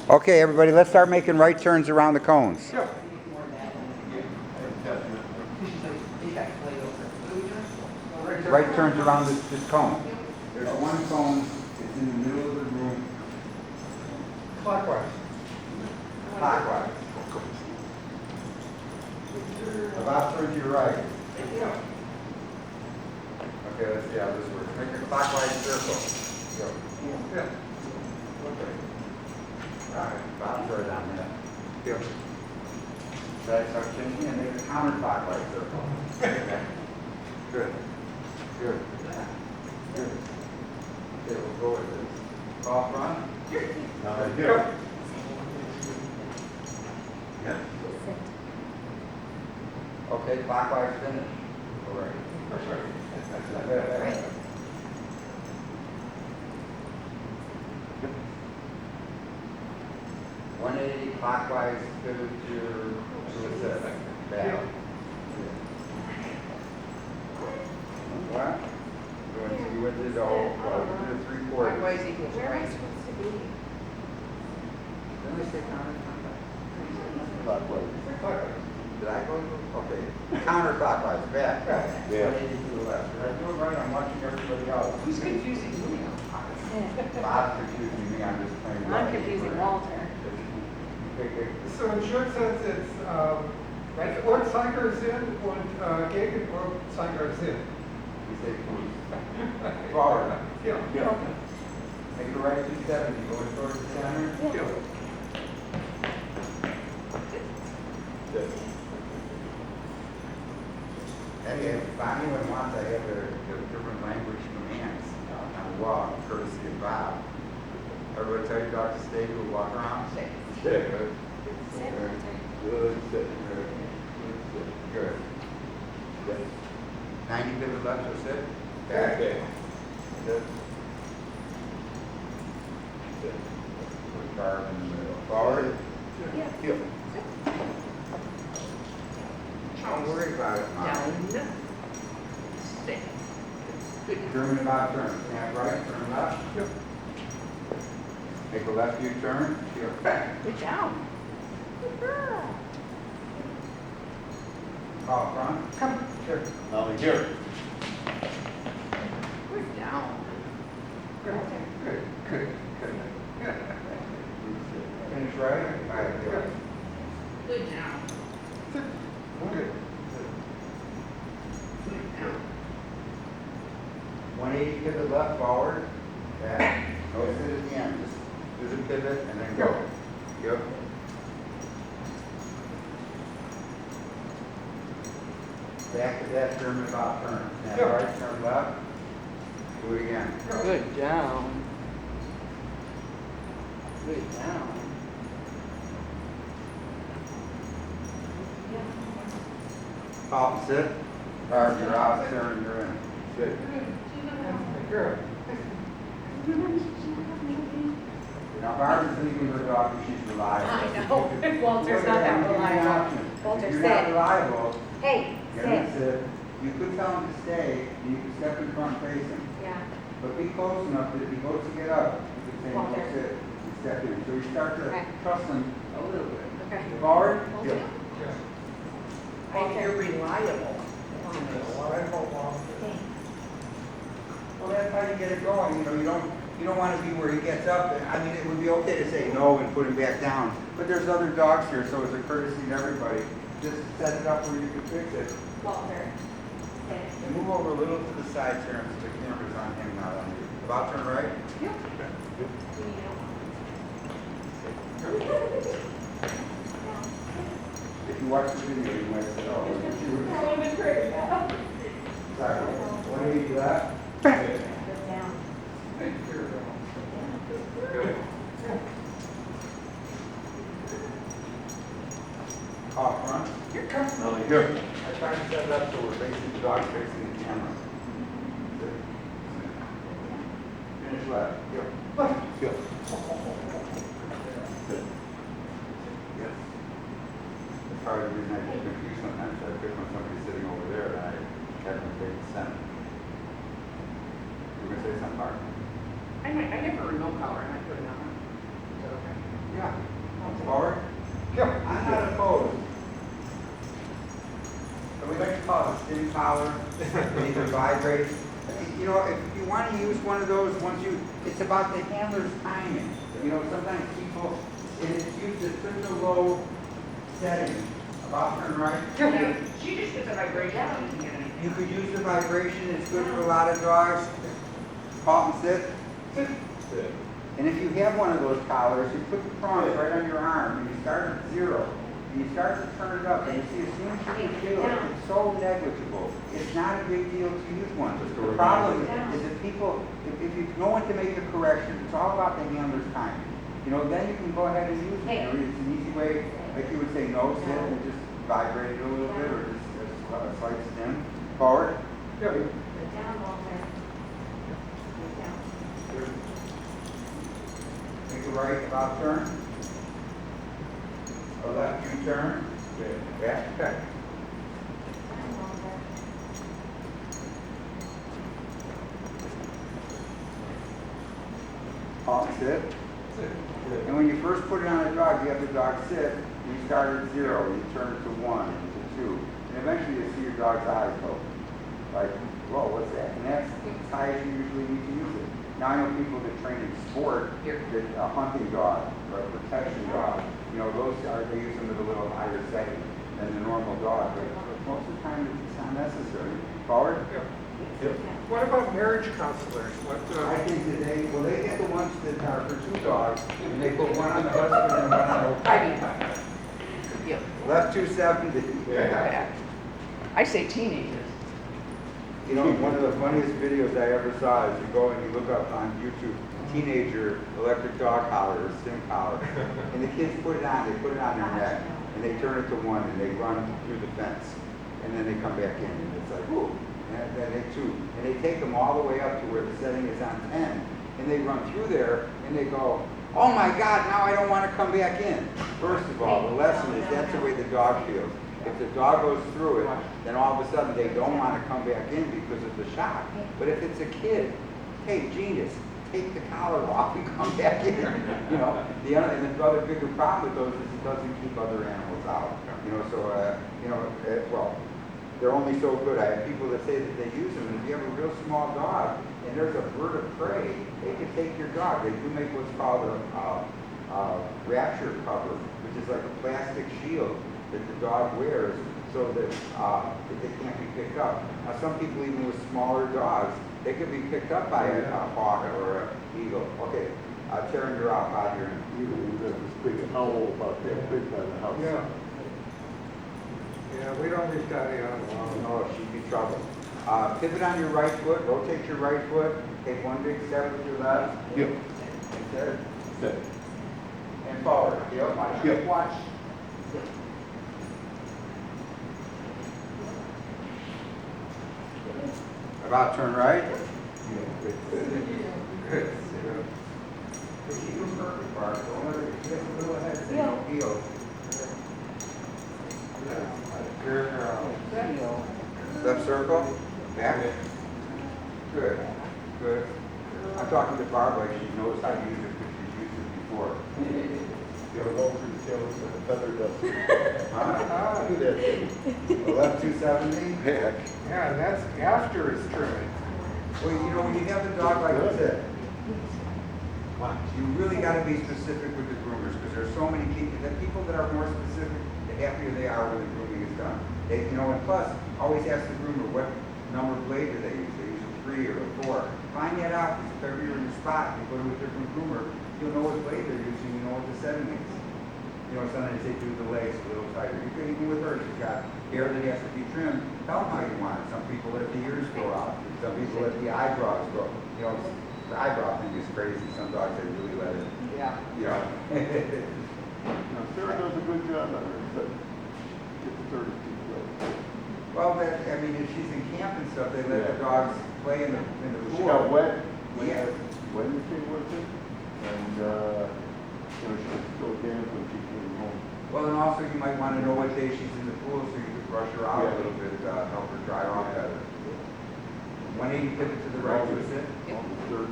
Okay, everybody, let's start making right turns around the cones. Sure. Right turns around this cone. There's one cone, it's in the middle of the room, Clockwise. clockwise. About turn to your right. Okay, let's see how this works. Make a clockwise circle. Go. Yeah. Okay. All right, about turn down there. Go. That's our changing and make a counterclockwise circle. Okay. Good. Good. Good. Okay, we'll go with this. Call front. Go. Yeah. Okay, clockwise finish. All right. Right. 180 clockwise to assist. Down. What? You went to the whole, well, you did 3/4. Where am I supposed to be? Didn't we say counterclockwise? Clockwise. Clockwise. Did I go? Okay. Counterclockwise, back. Yeah. 180 to the left. Did I do it right? I'm watching everybody else. Who's confusing me? Bob's confusing me, I'm just playing. I'm confusing Walter. So in short sense, it's one Sanger is in, one gig, and one Sanger is in. We say please. Forward. Yeah. Make a right 270, going towards the center. Yeah. Good. And if anyone wants, I have the different language commands on the wall, courtesy of Bob. Everybody tell your dog to stay, we'll walk around. Stay. Stay. Good. Stay. Good. Sit. Good. Good. 90 to the left, so sit. Back. Good. Sit. Put Barb in the middle. Forward. Yeah. Heel. Don't worry about it, Mom. Down. Stay. Good. Turn about turn. Snap right, turn left. Yep. Make a left U-turn. Heel. Back. Good job. Good girl. Call front. Come. Sure. Molly here. Good down. Good. Good. Good. Good. Finish right. Right. Good. Good down. Good. Good down. 180 to the left, forward. Back. No sit at the end. Just do the pivot and then go. Yep. Back to that German about turn. Snap Yep. right, turn left. Do it again. Good down. Good down. Pop and sit. Barb, you're out. Taryn, you're in. Sit. Good girl. Now Barb is leaving her dog and she's reliable. I know. Walter's not that reliable. Walter, If you're not sit. reliable, Hey, get him to sit. sit. You could tell him to stay, and you could step in front facing. Yeah. But be close enough that if he goes to get up, you could say, no, Walter. sit, and step in. So you start to Okay. trust him a little bit. Okay. Forward. Walter. Yeah. Yeah. Walter. reliable. Stay. Well, that's how you get it going. You know, you don't want to be where he gets up. I mean, it would be okay to say no and put him back down. But there's other dogs here, so as a courtesy to everybody, just set it up where you can fix it. Walter. Stay. And move over a little to the side, Taryn, so the camera's on him, not on you. About turn right. Yep. If you watch the video, you might say, oh, look at you. Sorry. 180 left. Good down. Good. Off front. Here comes Molly, here. I try to set it up so we're facing the dog facing the camera. Good. Finish left. Good. Left. Good. Good. Yes. That's part of the reason I get confused sometimes. I pick when somebody's sitting over there and I have them face the center. You were gonna say something, Mark? I never know color and I put it on. Is that okay? Yeah. Forward? Yeah. I'm not opposed. So we like to call it a skin collar, it either vibrates. You know, if you want to use one of those, it's about the handler's timing. You know, sometimes people, and it's used at such a low setting, about turn right. Yeah, she just gets a vibration. She can get anything. You could use the vibration, it's good for a lot of dogs. Halt and sit. And if you have one of those collars, you put the prongs right on your arm, and you start at 0. And you start to turn it up, and you see as soon as you can feel it, it's so negligible. It's not a big deal to use one. The problem is that people, if you know when to make a correction, it's all about the handler's timing. You know, then you can go ahead and use it. You know, it's an easy way, like you would say no, sit, and just vibrate it a little bit, or just a slight stim. Forward. Yeah. Good down, Walter. Good down. Make a right, about turn. A left, U-turn. Back. Down, Walter. Halt and sit. And when you first put it on a dog, you have the dog sit, and you start at 0, you turn it to 1, and to 2. And eventually you see your dog's eyes go, like, whoa, what's that? And that's as high as you usually need to use it. Now I know people that train in sport, that a hunting dog or a protection dog, you know, they use them at a little higher setting than the normal dog. But most of the time it's not necessary. Forward? What about marriage counselors? I think that they get the ones that are for 2 dogs, and they put one on the husband and one on the wife. Yep. Left 270. Yeah. I say teenagers. You know, one of the funniest videos I ever saw is you go and you look up on YouTube, teenager electric dog collar or stim collar, and the kids put it on their neck, and they turn it to 1, and they run through the fence, and then they come back in, and it's like, whoo, and then they 2, and they take them all the way up to where the setting is on 10, and they run through there, and they go, oh my God, now I don't want to come back in. First of all, the lesson is that's the way the dog feels. If the dog goes through it, then all of a sudden they don't want to come back in because of the shock. But if it's a kid, hey, genius, take the collar off and come back in. You know, the other bigger problem with those is it doesn't keep other animals out. You know, so well, they're only so good. I have people that say that they use them, and if you have a real small dog and there's a bird of prey, they can take your dog. They do make what's called a rapture cover, which is like a plastic shield that the dog wears so that they can't be picked up. Now, some people, even with smaller dogs, they can be picked up by a hawk or an eagle. Okay, Taryn, you're out. Bob, you're in. You got this big owl about that big by the house. Yeah. Yeah, we don't leave Dottie out alone. No, she'd be trouble. Pivot on your right foot, rotate your right foot, take one big step with your left. Yep. And sit. Sit. And forward. Yep. Watch. Yep. Watch. About turn right. Good. She's doing perfect, Barb. Don't let her get a little ahead. Say no heels. Left circle. Back. Good. Good. I'm talking to Barb like she knows how to use it because she's used it before. Go over the tails and a feather duster. Huh? Do that thing. Left 270. Heck. Yeah, and that's after it's trimming. Well, you know, when you have a dog like this, you really got to be specific with the groomers because there's so many people. The people that are more specific, the happier they are when the grooming is done. They, you know, and plus, always ask the groomer what number blade do they use. They use a 3 or a 4. Find that out because if ever you're in a spot and you go to a different groomer, you'll know what blade they're using. You know what the setting is. You know, sometimes they do the legs a little tighter. You can even with her, she's got hair that has to be trimmed. Tell them how you want it. Some people let the ears grow out. Some people let the eyebrows grow. You know, the eyebrow thing is crazy. Some dogs, they really let it. Yeah. You know. Now, Sarah does a good job on her, but get the 30 feet away. Well, I mean, if she's in camp and stuff, they let the dogs play in the She pool. got wet. Yeah. When she came with it, and you know, she was so damp when she came home. Well, and also you might want to know what day she's in the pool so you could brush her out a little bit, help her dry off better. 180 pivot to the right to a sit. On the third.